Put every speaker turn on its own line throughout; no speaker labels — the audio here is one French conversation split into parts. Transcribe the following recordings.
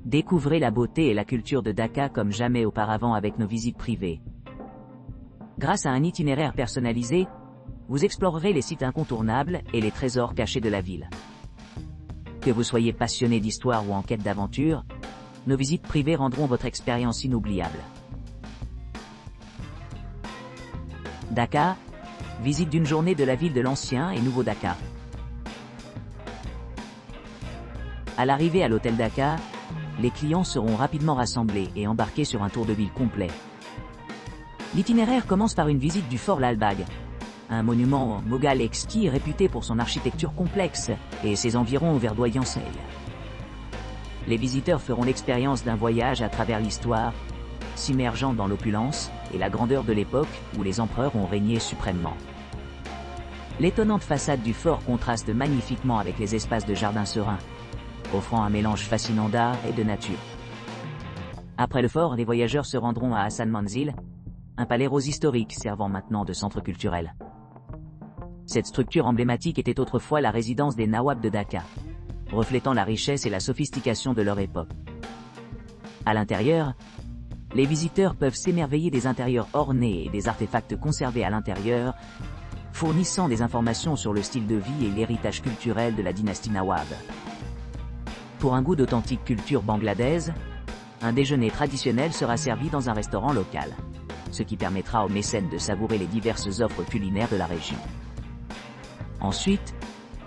Découvrez la beauté et la culture de Dacca comme jamais auparavant avec nos visites privées. Grâce à un itinéraire personnalisé, vous explorerez les sites incontournables et les trésors cachés de la ville. Que vous soyez passionné d'histoire ou en quête d'aventure, nos visites privées rendront votre expérience inoubliable. Dacca, visite d'une journée de la ville de l'ancien et nouveau Dacca. À l'arrivée à l'hôtel Dacca, les clients seront rapidement rassemblés et embarqués sur un tour de ville complet. L'itinéraire commence par une visite du fort Lalbagh, un monument moghal exquis réputé pour son architecture complexe et ses environs verdoyants seuls. Les visiteurs feront l'expérience d'un voyage à travers l'histoire, s'immergeant dans l'opulence et la grandeur de l'époque où les empereurs ont régné suprêmement. L'étonnante façade du fort contraste magnifiquement avec les espaces de jardins sereins, offrant un mélange fascinant d'art et de nature. Après le fort, les voyageurs se rendront à Hassan Manzil, un palais rose historique servant maintenant de centre culturel. Cette structure emblématique était autrefois la résidence des Nawabs de Dacca, reflétant la richesse et la sophistication de leur époque. À l'intérieur, les visiteurs peuvent s'émerveiller des intérieurs ornés et des artefacts conservés à l'intérieur, fournissant des informations sur le style de vie et l'héritage culturel de la dynastie Nawab. Pour un goût d'authentique culture bangladaise, un déjeuner traditionnel sera servi dans un restaurant local, ce qui permettra aux mécènes de savourer les diverses offres culinaires de la région. Ensuite,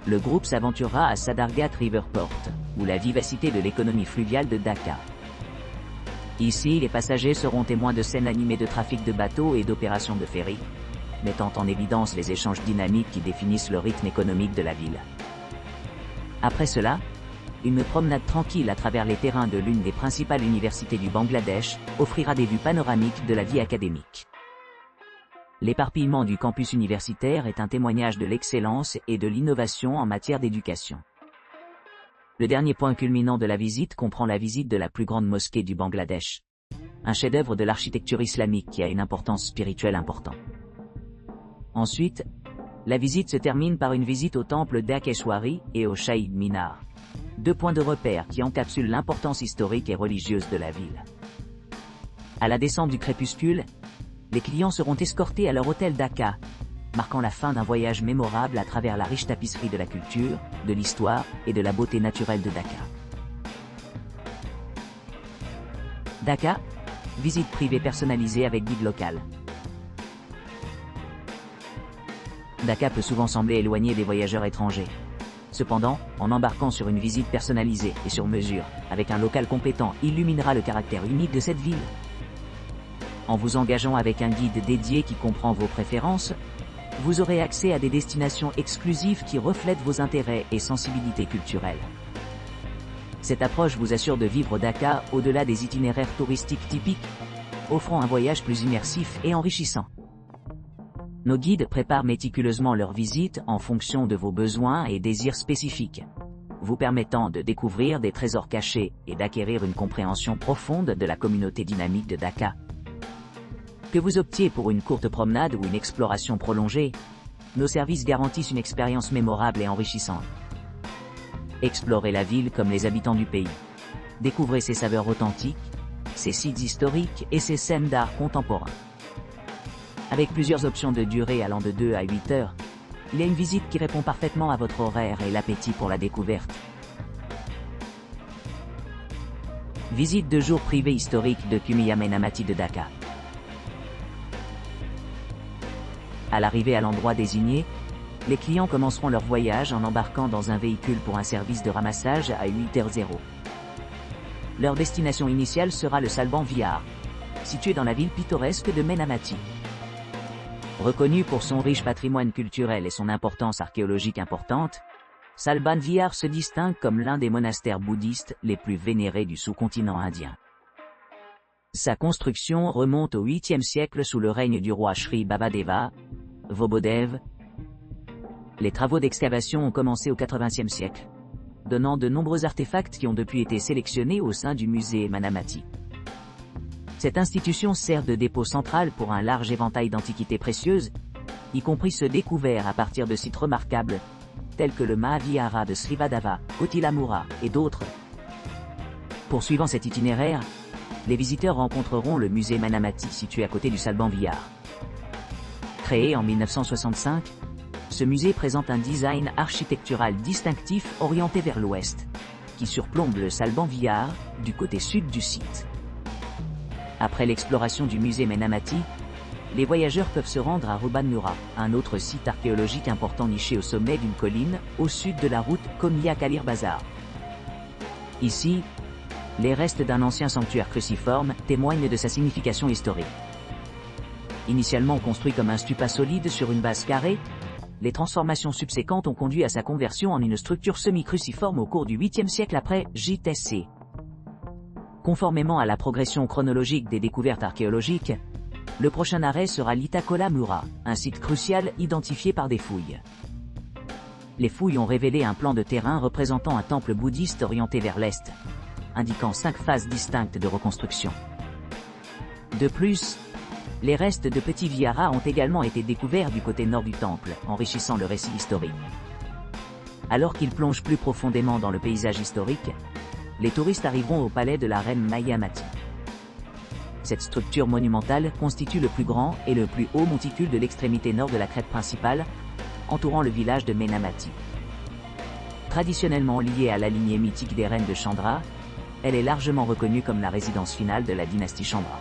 le groupe s'aventurera à Sadargat Riverport, ou la vivacité de l'économie fluviale de Dacca. Ici, les passagers seront témoins de scènes animées de trafic de bateaux et d'opérations de ferry, mettant en évidence les échanges dynamiques qui définissent le rythme économique de la ville. Après cela, une promenade tranquille à travers les terrains de l'une des principales universités du Bangladesh offrira des vues panoramiques de la vie académique. L'éparpillement du campus universitaire est un témoignage de l'excellence et de l'innovation en matière d'éducation. Le dernier point culminant de la visite comprend la visite de la plus grande mosquée du Bangladesh, un chef-d'œuvre de l'architecture islamique qui a une importance spirituelle importante. Ensuite, la visite se termine par une visite au temple d'Akeshwari et au Shahid Minar, deux points de repère qui encapsulent l'importance historique et religieuse de la ville. À la descente du crépuscule, les clients seront escortés à leur hôtel Dacca, marquant la fin d'un voyage mémorable à travers la riche tapisserie de la culture, de l'histoire et de la beauté naturelle de Dacca. Dacca, visite privée personnalisée avec guide local. Dacca peut souvent sembler éloigné des voyageurs étrangers. Cependant, en embarquant sur une visite personnalisée et sur mesure, avec un local compétent, illuminera le caractère unique de cette ville. En vous engageant avec un guide dédié qui comprend vos préférences, vous aurez accès à des destinations exclusives qui reflètent vos intérêts et sensibilités culturelles. Cette approche vous assure de vivre Dacca au-delà des itinéraires touristiques typiques, offrant un voyage plus immersif et enrichissant. Nos guides préparent méticuleusement leur visite en fonction de vos besoins et désirs spécifiques, vous permettant de découvrir des trésors cachés et d'acquérir une compréhension profonde de la communauté dynamique de Dacca. Que vous optiez pour une courte promenade ou une exploration prolongée, nos services garantissent une expérience mémorable et enrichissante. Explorez la ville comme les habitants du pays. Découvrez ses saveurs authentiques, ses sites historiques et ses scènes d'art contemporain. Avec plusieurs options de durée allant de 2 à 8 heures, il y a une visite qui répond parfaitement à votre horaire et l'appétit pour la découverte. Visite de jour privée historique de Kumiya Menamati de Dacca. À l'arrivée à l'endroit désigné, les clients commenceront leur voyage en embarquant dans un véhicule pour un service de ramassage à 8h00. Leur destination initiale sera le Salban Vihar, situé dans la ville pittoresque de Menamati. Reconnu pour son riche patrimoine culturel et son importance archéologique importante, Salban Vihar se distingue comme l'un des monastères bouddhistes les plus vénérés du sous-continent indien. Sa construction remonte au 8e siècle sous le règne du roi Sri Babadeva, Vobodev. Les travaux d'excavation ont commencé au 80e siècle, donnant de nombreux artefacts qui ont depuis été sélectionnés au sein du musée Manamati. Cette institution sert de dépôt central pour un large éventail d'antiquités précieuses, y compris ceux découverts à partir de sites remarquables, tels que le Mahavihara de Srivadava, Kotilamura et d'autres. Poursuivant cet itinéraire, les visiteurs rencontreront le musée Manamati situé à côté du Salban Vihar. Créé en 1965, ce musée présente un design architectural distinctif orienté vers l'ouest, qui surplombe le Salban Vihar, du côté sud du site. Après l'exploration du musée Manamati, les voyageurs peuvent se rendre à Ruban Nura, un autre site archéologique important niché au sommet d'une colline, au sud de la route Konya-Kalir Bazar. Ici, les restes d'un ancien sanctuaire cruciforme témoignent de sa signification historique. Initialement construit comme un stupa solide sur une base carrée, les transformations subséquentes ont conduit à sa conversion en une structure semi-cruciforme au cours du 8e siècle après JTC. Conformément à la progression chronologique des découvertes archéologiques, le prochain arrêt sera l'Itakola Mura, un site crucial identifié par des fouilles. Les fouilles ont révélé un plan de terrain représentant un temple bouddhiste orienté vers l'est, indiquant 5 phases distinctes de reconstruction. De plus, les restes de petits viharas ont également été découverts du côté nord du temple, enrichissant le récit historique. Alors qu'ils plongent plus profondément dans le paysage historique, les touristes arriveront au palais de la reine Mayamati. Cette structure monumentale constitue le plus grand et le plus haut monticule de l'extrémité nord de la crête principale, entourant le village de Menamati. Traditionnellement liée à la lignée mythique des reines de Chandra, elle est largement reconnue comme la résidence finale de la dynastie Chandra.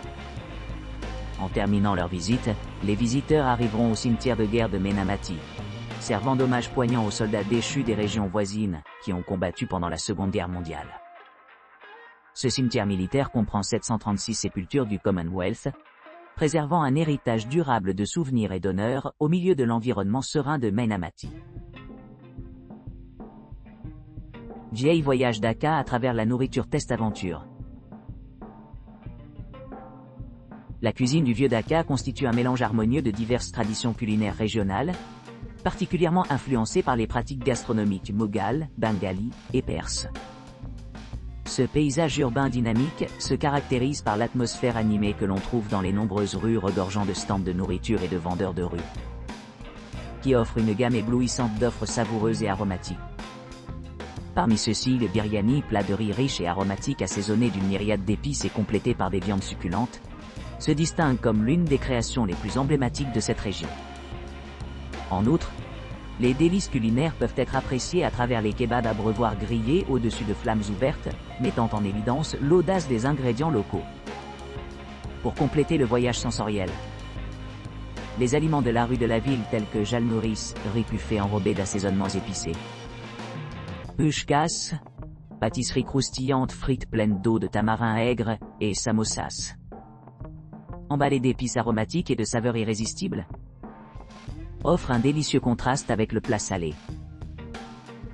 En terminant leur visite, les visiteurs arriveront au cimetière de guerre de Menamati, servant d'hommage poignant aux soldats déchus des régions voisines qui ont combattu pendant la Seconde Guerre mondiale. Ce cimetière militaire comprend 736 sépultures du Commonwealth, préservant un héritage durable de souvenirs et d'honneur au milieu de l'environnement serein de Menamati. Vieil voyage d'Aka à travers la nourriture Test Aventure. La cuisine du vieux Dhaka constitue un mélange harmonieux de diverses traditions culinaires régionales, particulièrement influencées par les pratiques gastronomiques moghales, bengali et perses. Ce paysage urbain dynamique se caractérise par l'atmosphère animée que l'on trouve dans les nombreuses rues regorgeant de stands de nourriture et de vendeurs de rue, qui offrent une gamme éblouissante d'offres savoureuses et aromatiques. Parmi ceux-ci, le biryani, plat de riz riche et aromatique assaisonné d'une myriade d'épices et complété par des viandes succulentes, se distingue comme l'une des créations les plus emblématiques de cette région. En outre, les délices culinaires peuvent être appréciées à travers les kebabs à abreuvoirs grillés au-dessus de flammes ouvertes, mettant en évidence l'audace des ingrédients locaux. Pour compléter le voyage sensoriel, les aliments de la rue de la ville tels que jalnouris, riz puffé enrobé d'assaisonnements épicés, pushkas, pâtisseries croustillantes frites pleines d'eau de tamarin aigre, et samosas, emballés d'épices aromatiques et de saveurs irrésistibles, offre un délicieux contraste avec le plat salé.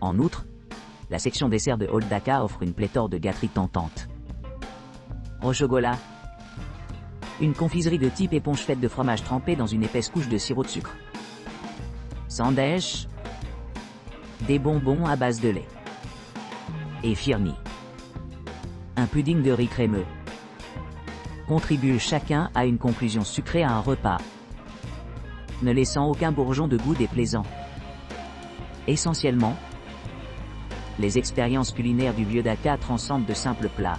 En outre, la section dessert de Old Dhaka offre une pléthore de gâteries tentantes. Rochogola, une confiserie de type éponge faite de fromage trempé dans une épaisse couche de sirop de sucre. Sandesh, des bonbons à base de lait. Et Firni, un pudding de riz crémeux, contribuent chacun à une conclusion sucrée à un repas, ne laissant aucun bourgeon de goût déplaisant. Essentiellement, les expériences culinaires du vieux Dhaka transcendent de simples plats.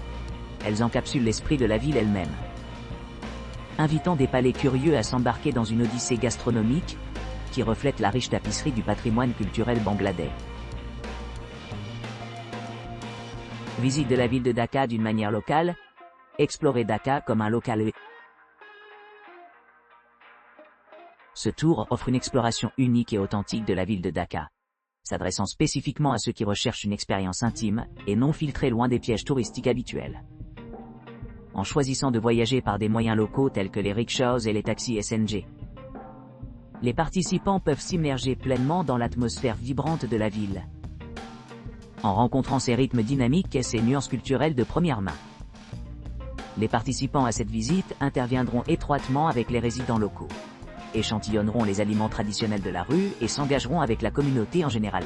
Elles encapsulent l'esprit de la ville elle-même, invitant des palais curieux à s'embarquer dans une odyssée gastronomique qui reflète la riche tapisserie du patrimoine culturel bangladais. Visite de la ville de Dhaka d'une manière locale, explorer Dhaka comme un local. Ce tour offre une exploration unique et authentique de la ville de Dhaka, s'adressant spécifiquement à ceux qui recherchent une expérience intime et non filtrée loin des pièges touristiques habituels. En choisissant de voyager par des moyens locaux tels que les rickshaws et les taxis SNG, les participants peuvent s'immerger pleinement dans l'atmosphère vibrante de la ville, en rencontrant ses rythmes dynamiques et ses nuances culturelles de première main. Les participants à cette visite interviendront étroitement avec les résidents locaux, échantillonneront les aliments traditionnels de la rue et s'engageront avec la communauté en général.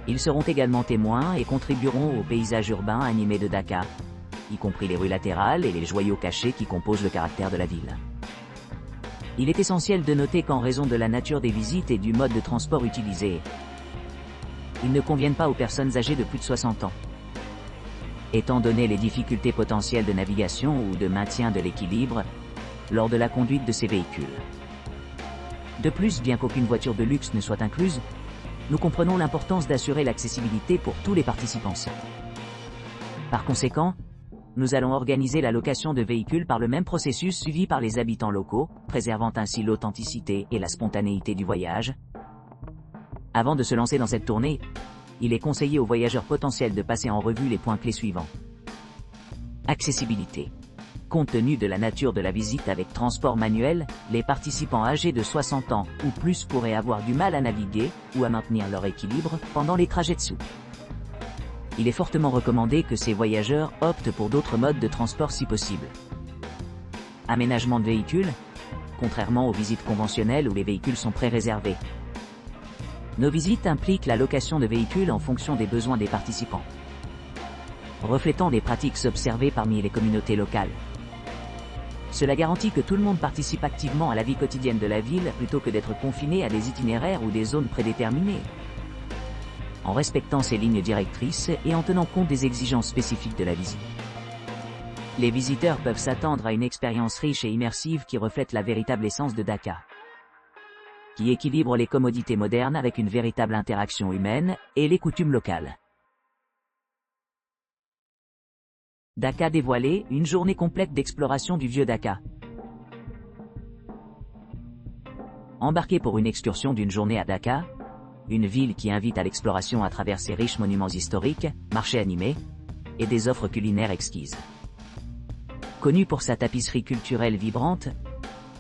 Ils seront également témoins et contribueront au paysage urbain animé de Dhaka, y compris les rues latérales et les joyaux cachés qui composent le caractère de la ville. Il est essentiel de noter qu'en raison de la nature des visites et du mode de transport utilisé, ils ne conviennent pas aux personnes âgées de plus de 60 ans. étant donné les difficultés potentielles de navigation ou de maintien de l'équilibre lors de la conduite de ces véhicules. De plus, bien qu'aucune voiture de luxe ne soit incluse, nous comprenons l'importance d'assurer l'accessibilité pour tous les participants. Par conséquent, nous allons organiser la location de véhicules par le même processus suivi par les habitants locaux, préservant ainsi l'authenticité et la spontanéité du voyage. Avant de se lancer dans cette tournée, il est conseillé aux voyageurs potentiels de passer en revue les points clés suivants. Accessibilité. Compte tenu de la nature de la visite avec transport manuel, les participants âgés de 60 ans ou plus pourraient avoir du mal à naviguer ou à maintenir leur équilibre pendant les trajets de soute. Il est fortement recommandé que ces voyageurs optent pour d'autres modes de transport si possible. Aménagement de véhicules, contrairement aux visites conventionnelles où les véhicules sont pré-réservés. Nos visites impliquent la location de véhicules en fonction des besoins des participants, reflétant les pratiques observées parmi les communautés locales. Cela garantit que tout le monde participe activement à la vie quotidienne de la ville plutôt que d'être confiné à des itinéraires ou des zones prédéterminées. En respectant ces lignes directrices et en tenant compte des exigences spécifiques de la visite. Les visiteurs peuvent s'attendre à une expérience riche et immersive qui reflète la véritable essence de Dakar, qui équilibre les commodités modernes avec une véritable interaction humaine et les coutumes locales. Dakar dévoilé, une journée complète d'exploration du vieux Dakar. Embarquez pour une excursion d'une journée à Dakar, une ville qui invite à l'exploration à travers ses riches monuments historiques, marchés animés, et des offres culinaires exquises. Connue pour sa tapisserie culturelle vibrante,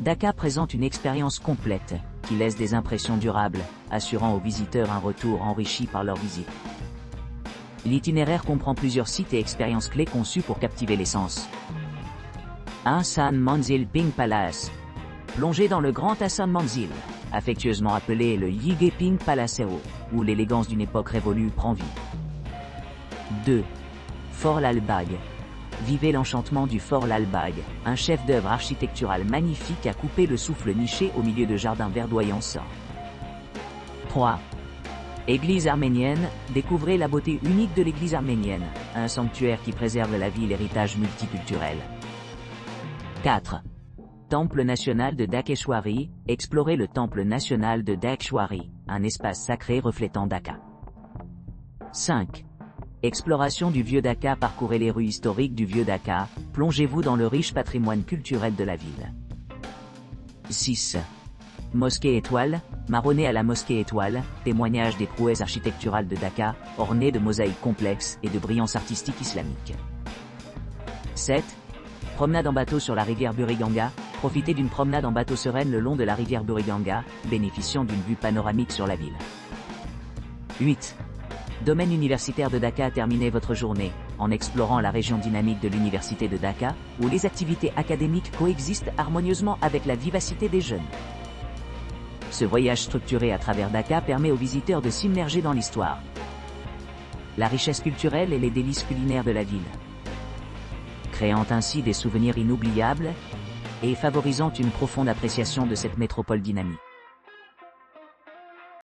Dakar présente une expérience complète, qui laisse des impressions durables, assurant aux visiteurs un retour enrichi par leur visite. L'itinéraire comprend plusieurs sites et expériences clés conçus pour captiver les sens. Hassan Manzil Pink Palace. Plongez dans le grand Hassan Manzil, affectueusement appelé le Yige Pink Palaceo, où l'élégance d'une époque révolue prend vie. 2. Fort Lalbagh. Vivez l'enchantement du Fort Lalbagh, un chef-d'œuvre architectural magnifique à couper le souffle niché au milieu de jardins verdoyants. 3. Église arménienne, découvrez la beauté unique de l'église arménienne, un sanctuaire qui préserve la vie et l'héritage multiculturel. 4. Temple national de Dakeshwari, explorez le temple national de Dakeshwari, un espace sacré reflétant Dakar. 5. Exploration du vieux Dakar, parcourez les rues historiques du vieux Dakar, plongez-vous dans le riche patrimoine culturel de la ville. 6. Mosquée étoile, marronnez à la mosquée étoile, témoignage des prouesses architecturales de Dakar, ornées de mosaïques complexes et de brillance artistique islamique. 7. Promenade en bateau sur la rivière Buriganga, profitez d'une promenade en bateau sereine le long de la rivière Buriganga, bénéficiant d'une vue panoramique sur la ville. 8. Domaine universitaire de Dakar, terminez votre journée, en explorant la région dynamique de l'université de Dakar, où les activités académiques coexistent harmonieusement avec la vivacité des jeunes. Ce voyage structuré à travers Dakar permet aux visiteurs de s'immerger dans l'histoire, la richesse culturelle et les délices culinaires de la ville, créant ainsi des souvenirs inoubliables et favorisant une profonde appréciation de cette métropole dynamique.